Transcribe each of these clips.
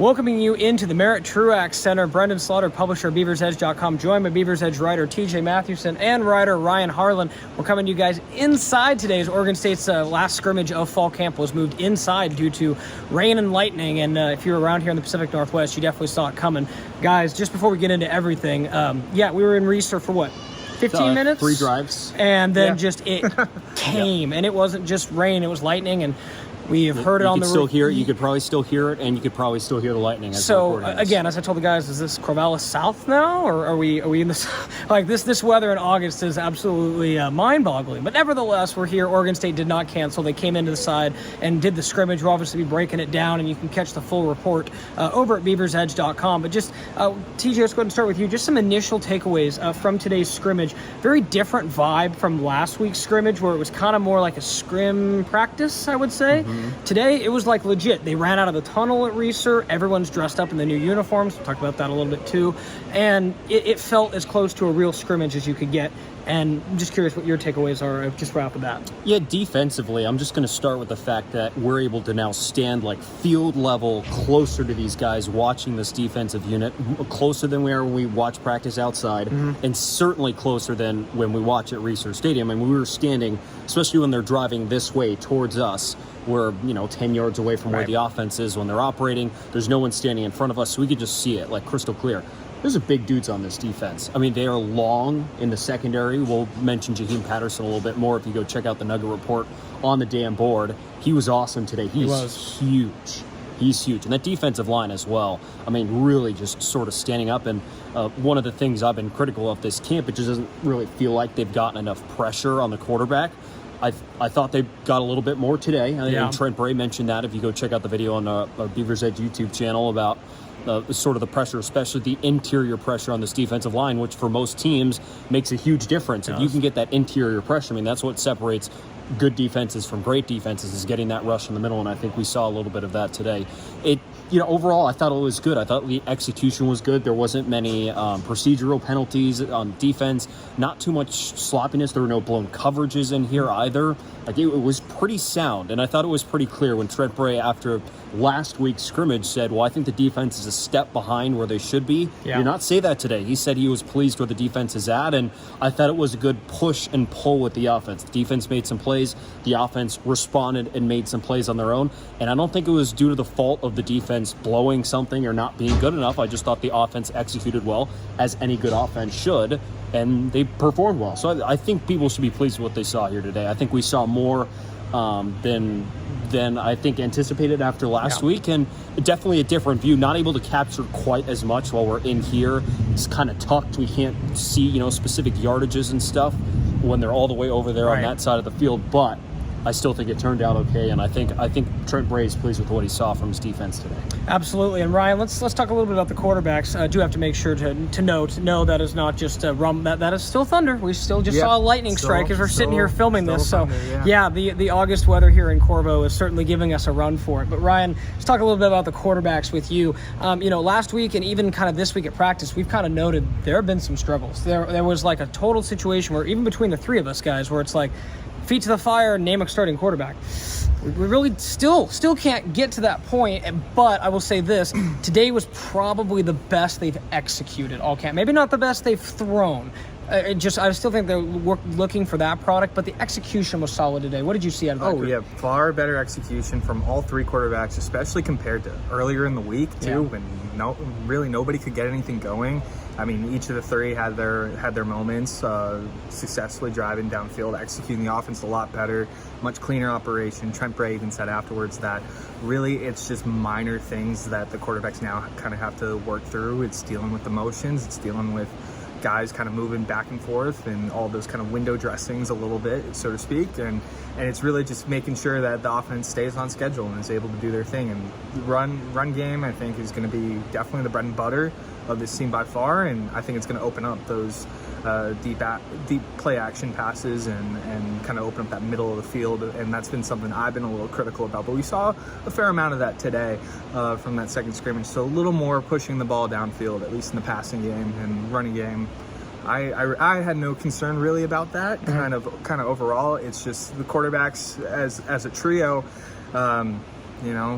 Welcoming you into the Merritt Truax Center, Brenden Slaughter, publisher of BeaversEdge.com, joined by Beaver's Writer TJ Mathewson and writer Ryan Harlan. We're coming to you guys inside today as Oregon State's last scrimmage of fall camp was moved inside due to rain and lightning. And if you're around here in the Pacific Northwest, you definitely saw it coming. Guys, just before we get into everything, we were in Reeser for what? 15 minutes? 3 drives. And then it came. And it wasn't just rain, it was lightning. And we've heard it on the roof. You could probably still hear it, and you could probably still hear the lightning. So again, as I told the guys, is this Corvallis South now, or are we in this? Like this weather in August is absolutely mind-boggling. But nevertheless, we're here. Oregon State did not cancel. They came into the side and did the scrimmage. We'll obviously be breaking it down, and you can catch the full report over at BeaversEdge.com. But just TJ, let's go ahead and start with you. Just some initial takeaways from today's scrimmage. Very different vibe from last week's scrimmage, where it was kind of more like a scrim practice, I would say. Today, it was like legit. They ran out of the tunnel at Reeser. Everyone's dressed up in the new uniforms. We'll talk about that a little bit too. And it felt as close to a real scrimmage as you could get. And I'm just curious what your takeaways are just right off the bat. Yeah, defensively, I'm just going to start with the fact that we're able to now stand like field level closer to these guys watching this defensive unit, closer than we are when we watch practice outside, and certainly closer than when we watch at Reeser Stadium. And we were standing, especially when they're driving this way towards us, we're 10 yards away from where the offense is when they're operating. There's no one standing in front of us, so we could just see it like crystal clear. There's a big dudes on this defense. I mean, they are long in the secondary. We'll mention Jaheim Patterson a little bit more if you go check out the Nugget Report on the damn board. He was awesome today. He was huge. He's huge. And that defensive line as well. I mean, really just sort of standing up. And one of the things I've been critical of this camp, it just doesn't really feel like they've gotten enough pressure on the quarterback. I thought they got a little bit more today. And Trent Bray mentioned that if you go check out the video on our Beaver's Edge YouTube channel about sort of the pressure, especially the interior pressure on this defensive line, which for most teams makes a huge difference. If you can get that interior pressure, I mean, that's what separates good defenses from great defenses, is getting that rush in the middle, and I think we saw a little bit of that today. Overall, I thought it was good. I thought the execution was good. There wasn't many procedural penalties on defense, not too much sloppiness. There were no blown coverages in here either. Like it was pretty sound, and I thought it was pretty clear when Trent Bray, after last week's scrimmage, said, well, I think the defense is a step behind where they should be. He did not say that today. He said he was pleased where the defense is at, and I thought it was a good push and pull with the offense. The defense made some plays. The offense responded and made some plays on their own, and I don't think it was due to the fault of the defense blowing something or not being good enough. I just thought the offense executed well, as any good offense should, and they performed well. So I think people should be pleased with what they saw here today. I think we saw more than I think anticipated after last week, and definitely a different view. Not able to capture quite as much while we're in here. It's kind of tucked. We can't see specific yardages and stuff when they're all the way over there on that side of the field, but I still think it turned out okay, and I think Trent Bray is pleased with what he saw from his defense today. Absolutely. And Ryan, let's talk a little bit about the quarterbacks. I do have to make sure to know that is not just that is still thunder. We still just saw a lightning strike as we're sitting here filming this. Thunder, the August weather here in Corvo is certainly giving us a run for it. But Ryan, let's talk a little bit about the quarterbacks with you. Last week and even kind of this week at practice, we've kind of noted there have been some struggles. There was like a total situation where even between the three of us guys, where it's like, feet to the fire, name a starting quarterback. We really still can't get to that point, but I will say this, today was probably the best they've executed all camp. Maybe not the best they've thrown. I still think they're looking for that product, but the execution was solid today. What did you see out of that group? Far better execution from all three quarterbacks, especially compared to earlier in the week too, when nobody could get anything going. I mean, each of the three had their moments, successfully driving downfield, executing the offense a lot better, much cleaner operation. Trent Bray even said afterwards that really it's just minor things that the quarterbacks now kind of have to work through. It's dealing with the motions, it's dealing with guys kind of moving back and forth and all those kind of window dressings a little bit, so to speak, and it's really just making sure that the offense stays on schedule and is able to do their thing. And the run game, I think, is going to be definitely the bread and butter of this team by far, and I think it's going to open up those deep play action passes and kind of open up that middle of the field, and that's been something I've been a little critical about, but we saw a fair amount of that today from that second scrimmage. So a little more pushing the ball downfield, at least in the passing game and running game. I had no concern really about that. Kind of overall, it's just the quarterbacks as a trio.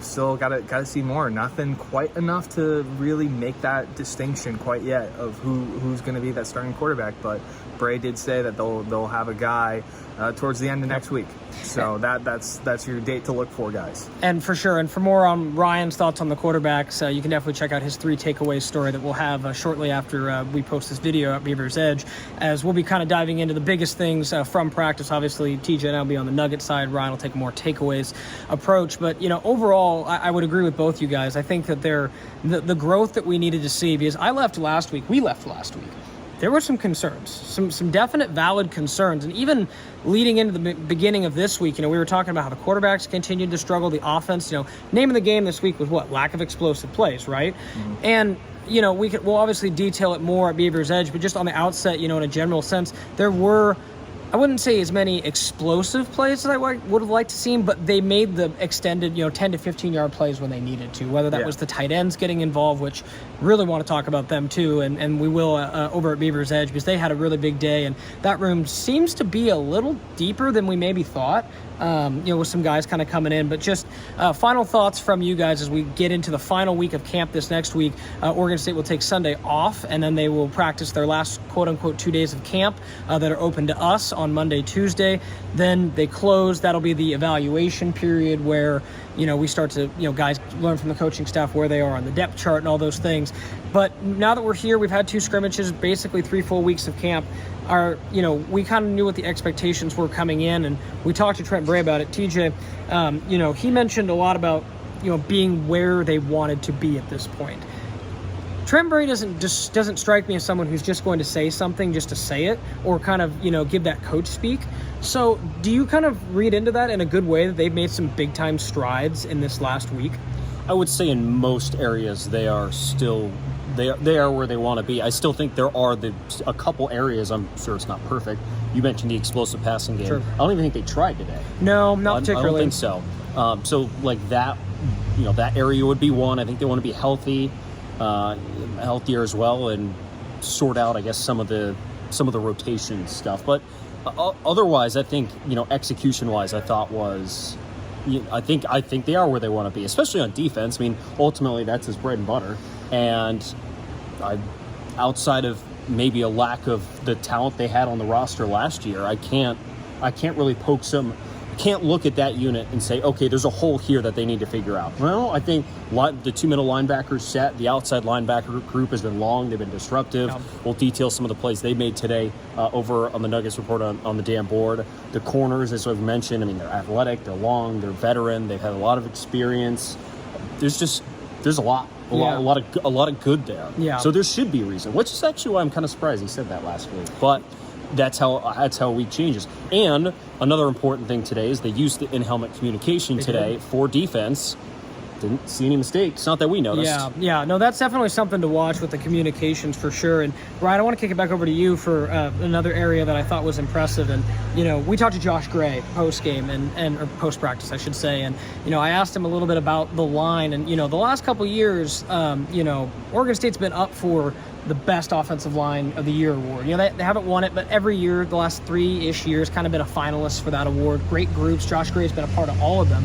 Still gotta see more. Nothing quite enough to really make that distinction quite yet of who's going to be that starting quarterback. But Bray did say that they'll have a guy towards the end of next week. So that's your date to look for, guys. And for sure, and for more on Ryan's thoughts on the quarterbacks, you can definitely check out his 3 takeaways story that we'll have shortly after we post this video at Beaver's Edge, as we'll be kind of diving into the biggest things from practice. Obviously, TJ and I will be on the Nugget side. Ryan will take a more takeaways approach. But, overall, I would agree with both you guys. I think that the growth that we needed to see, because we left last week. There were some concerns, some definite valid concerns. And even leading into the beginning of this week, we were talking about how the quarterbacks continued to struggle, the offense, name of the game this week was what? Lack of explosive plays, right? Mm-hmm. And, we'll obviously detail it more at Beaver's Edge, but just on the outset, in a general sense, there were, I wouldn't say as many explosive plays as I would have liked to see, but they made the extended, 10 to 15-yard plays when they needed to, whether that was the tight ends getting involved, which really want to talk about them too, and we will over at Beaver's Edge, because they had a really big day, and that room seems to be a little deeper than we maybe thought, with some guys kind of coming in. But just final thoughts from you guys as we get into the final week of camp this next week. Oregon State will take Sunday off, and then they will practice their last quote-unquote 2 days of camp that are open to us on Monday, Tuesday. Then they close. That'll be the evaluation period where, we start to, guys learn from the coaching staff where they are on the depth chart and all those things. But now that we're here, we've had 2 scrimmages, basically 3 full weeks of camp. We kind of knew what the expectations were coming in, and we talked to Trent Bray about it. TJ, he mentioned a lot about, being where they wanted to be at this point. Trent Bray doesn't strike me as someone who's just going to say something just to say it, or kind of, give that coach speak. So do you kind of read into that in a good way, that they've made some big time strides in this last week? I would say in most areas they are still they are where they want to be. I still think there are a couple areas. I'm sure it's not perfect. You mentioned the explosive passing game. Sure. I don't even think they tried today. No, not particularly. I don't think so. So like that, that area would be one. I think they want to be healthier as well, and sort out, I guess, some of the rotation stuff. But otherwise, I think execution wise, I thought was. I think they are where they want to be, especially on defense. I mean, ultimately that's his bread and butter. And outside of maybe a lack of the talent they had on the roster last year, I can't really can't look at that unit and say, okay, there's a hole here that they need to figure out. Well, I think the 2 middle linebackers set, the outside linebacker group has been long, they've been disruptive. Yeah. We'll detail some of the plays they made today over on the Nuggets report on the damn board. The corners, as I've mentioned, I mean, they're athletic, they're long, they're veteran, they've had a lot of experience. There's a lot of good there. Yeah. So there should be a reason, which is actually why I'm kind of surprised he said that last week. But that's how a week changes. And another important thing today is they used the in-helmet communication today for defense. Didn't see any mistakes. Not that we noticed. Yeah. No, that's definitely something to watch with the communications for sure. And Ryan, I want to kick it back over to you for another area that I thought was impressive. And we talked to Josh Gray post game or post practice, I should say. And I asked him a little bit about the line. And the last couple of years, Oregon State's been up for the best offensive line of the year award. They haven't won it, but every year, the last 3-ish years, kind of been a finalist for that award. Great groups. Josh Gray's been a part of all of them.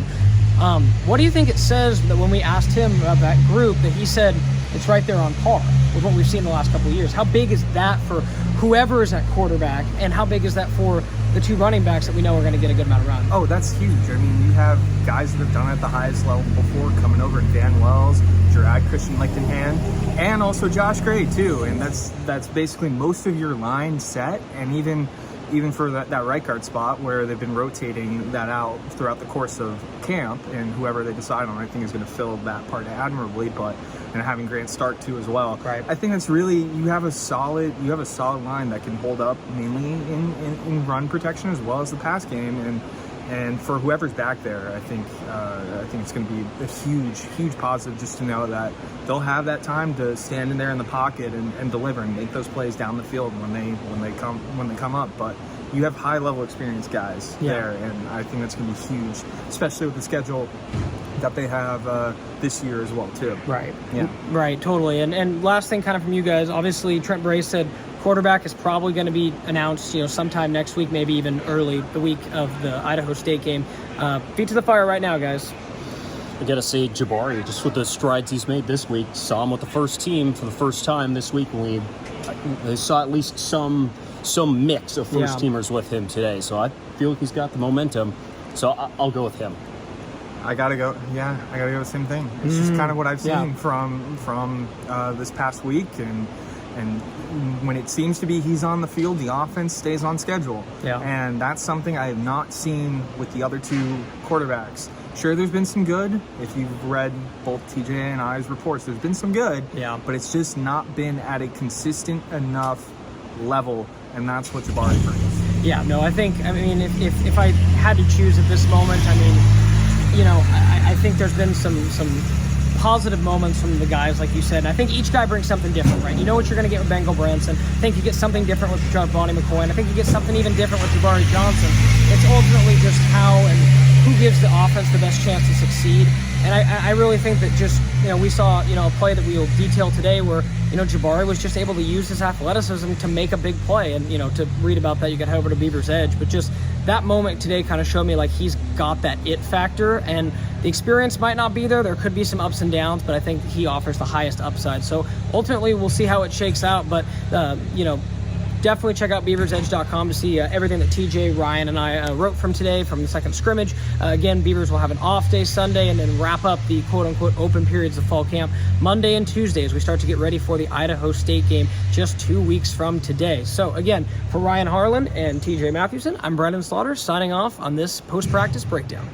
What do you think it says that when we asked him about that group, that he said it's right there on par with what we've seen in the last couple of years? How big is that for whoever is at quarterback, and how big is that for the 2 running backs that we know are going to get a good amount of runs? Oh, that's huge. I mean, you have guys that have done it at the highest level before coming over, Dan Wells, Gerard Christian Lichtenhand, and also Josh Gray too. And that's basically most of your line set, and even for that right guard spot where they've been rotating that out throughout the course of camp, and whoever they decide on, I think is going to fill that part admirably. And having Grant Stark too as well. Right. I think that's really, you have a solid line that can hold up mainly in run protection as well as the pass game. And for whoever's back there, I think it's going to be a huge positive just to know that they'll have that time to stand in there in the pocket and deliver and make those plays down the field when they come up. But you have high level experience guys there, and I think that's going to be huge, especially with the schedule that they have this year as well too. Right. Yeah. Right. Totally. And last thing, kind of from you guys, obviously Trent Bray said quarterback is probably going to be announced, sometime next week, maybe even early the week of the Idaho State game. Feet to the fire right now, guys. I gotta say, Jabari, just with the strides he's made this week, saw him with the first team for the first time this week when they saw at least some mix of first teamers with him today. So I feel like he's got the momentum. So I'll go with him. I gotta go the same thing. It's just kind of what I've seen from this past week, and when it seems to be he's on the field, the offense stays on schedule. Yeah. And that's something I have not seen with the other two quarterbacks. Sure, there's been some good. If you've read both TJ and I's reports, there's been some good. Yeah. But it's just not been at a consistent enough level, and that's what Jabari brings. Yeah, no, I mean, if I had to choose at this moment, I mean, you know, I think there's been some positive moments from the guys, like you said. And I think each guy brings something different, right? You know what you're going to get with Bengal Branson. I think you get something different with Bonnie McCoy. And I think you get something even different with Jabari Johnson. It's ultimately just how and who gives the offense the best chance to succeed. And I really think that just, you know, we saw, you know, a play that we will detail today where, you know, Jabari was just able to use his athleticism to make a big play. And, you know, to read about that, you can head over to Beaver's Edge. But just that moment today kind of showed me like he's got that it factor, and the experience might not be there. There could be some ups and downs, but I think he offers the highest upside. So ultimately, we'll see how it shakes out. But, you know, definitely check out BeaversEdge.com to see everything that TJ, Ryan, and I wrote from today from the second scrimmage. Again, Beavers will have an off day Sunday and then wrap up the quote-unquote open periods of fall camp Monday and Tuesday as we start to get ready for the Idaho State game just 2 weeks from today. So again, for Ryan Harlan and TJ Mathewson, I'm Brenden Slaughter signing off on this post-practice breakdown.